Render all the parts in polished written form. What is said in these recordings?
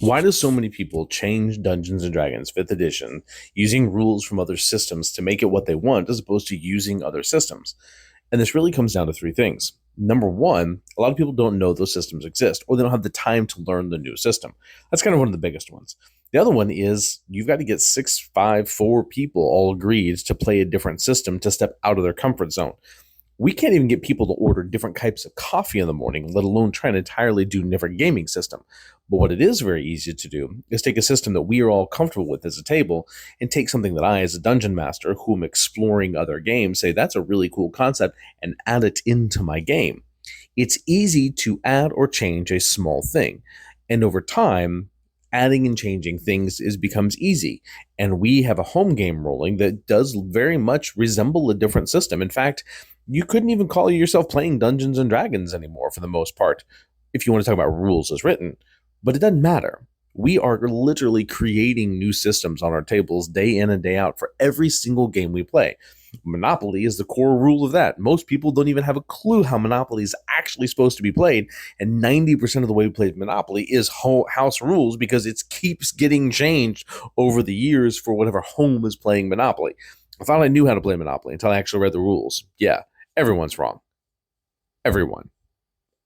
Why do so many people change Dungeons and Dragons 5th edition using rules from other systems to make it what they want as opposed to using other systems? And this really comes down to three things. Number one, a lot of people don't know those systems exist or they don't have the time to learn the new system. That's kind of one of the biggest ones. The other one is you've got to get six, five, four people all agreed to play a different system to step out of their comfort zone. We can't even get people to order different types of coffee in the morning, let alone try to entirely do different gaming system. But what it is very easy to do is take a system that we are all comfortable with as a table and take something that I, as a dungeon master who am exploring other games, say that's a really cool concept and add it into my game. It's easy to add or change a small thing. And over time, adding and changing things becomes easy. And we have a home game rolling that does very much resemble a different system. In fact, you couldn't even call yourself playing Dungeons and Dragons anymore for the most part, if you want to talk about rules as written. But it doesn't matter. We are literally creating new systems on our tables day in and day out for every single game we play. Monopoly is the core rule of that. Most people don't even have a clue how Monopoly is actually supposed to be played, and 90% of the way we play Monopoly is house rules because it keeps getting changed over the years for whatever home is playing Monopoly. I thought I knew how to play Monopoly until I actually read the rules. Yeah, everyone's wrong. Everyone.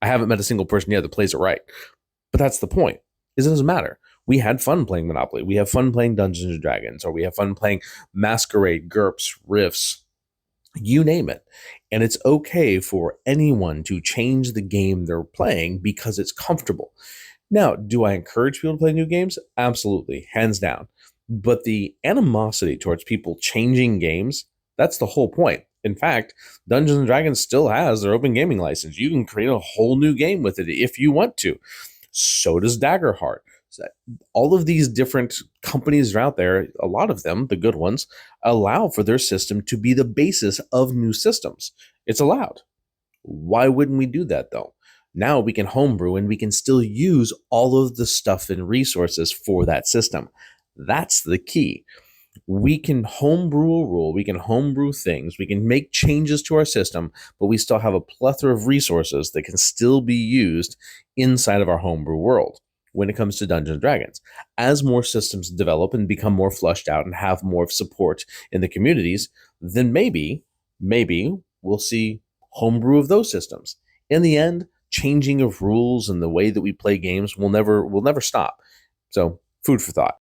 I haven't met a single person yet that plays it right. But that's the point, is it doesn't matter. We had fun playing Monopoly. We have fun playing Dungeons and Dragons, or we have fun playing Masquerade, GURPS, Rifts, you name it. And it's okay for anyone to change the game they're playing because it's comfortable. Now, do I encourage people to play new games? Absolutely, hands down. But the animosity towards people changing games, that's the whole point. In fact, Dungeons and Dragons still has their open gaming license. You can create a whole new game with it if you want to. So does Daggerheart. So all of these different companies are out there, a lot of them, the good ones, allow for their system to be the basis of new systems. It's allowed. Why wouldn't we do that though? Now we can homebrew and we can still use all of the stuff and resources for that system. That's the key. We can homebrew a rule, we can homebrew things, we can make changes to our system, but we still have a plethora of resources that can still be used inside of our homebrew world when it comes to Dungeons and Dragons. As more systems develop and become more flushed out and have more support in the communities, then maybe we'll see homebrew of those systems. In the end, changing of rules and the way that we play games will never stop. So, food for thought.